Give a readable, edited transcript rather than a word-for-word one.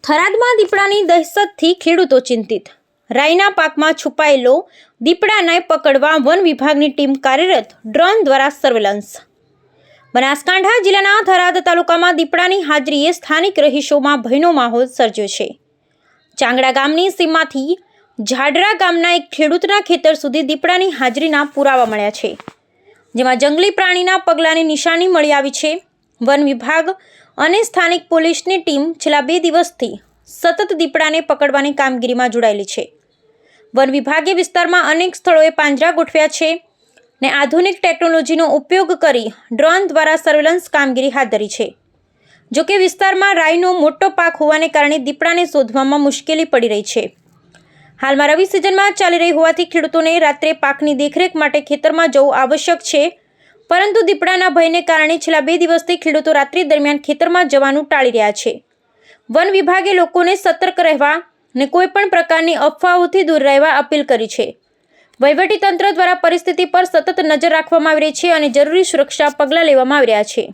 થરાદમાં દીપડાની દહેશતથી ખેડૂતો ચિંતિત। રાઈના પાકમાં છુપાયેલો દીપડાને પકડવા વન વિભાગની ટીમ કાર્યરત, ડ્રોન દ્વારા સર્વેલન્સ। બનાસકાંઠા જિલ્લાના થરાદ તાલુકામાં દીપડાની હાજરીએ સ્થાનિક રહીશોમાં ભયનો માહોલ સર્જ્યો છે। ચાંગડા ગામની સીમમાંથી ઝાડરા ગામના એક ખેડૂતના ખેતર સુધી દીપડાની હાજરીના પુરાવા મળ્યા છે, જેમાં જંગલી પ્રાણીના પગલાંની નિશાની મળી આવી છે। વન વિભાગ અને સ્થાનિક પોલીસની ટીમ છેલ્લા 2 દિવસથી સતત દીપડાને પકડવાની કામગીરીમાં જોડાયેલી છે। વન વિભાગે વિસ્તારમાં અનેક સ્થળોએ પાંજરા ગોઠવ્યા છે અને આધુનિક ટેકનોલોજીનો ઉપયોગ કરી ડ્રોન દ્વારા સર્વેલન્સ કામગીરી હાથ ધરી છે। જોકે વિસ્તારમાં રાઈનો મોટો પાક હોવાને કારણે દીપડાને શોધવામાં મુશ્કેલી પડી રહી છે। હાલમાં રવિ સિઝનમાં ચાલી રહી હોવાથી ખેડૂતોને રાત્રે પાકની દેખરેખ માટે ખેતરમાં જવું આવશ્યક છે, પરંતુ દીપડાના ભયને કારણે છેલ્લા 2 દિવસથી ખેડૂતો રાત્રિ દરમિયાન ખેતરમાં જવાનું ટાળી રહ્યા છે। વન વિભાગે લોકોને સતર્ક રહેવા અને કોઈપણ પ્રકારની અફવાઓથી દૂર રહેવા અપીલ કરી છે। વહીવટીતંત્ર દ્વારા પરિસ્થિતિ પર સતત નજર રાખવામાં આવી રહી છે અને જરૂરી સુરક્ષા પગલાં લેવામાં આવી રહ્યા છે।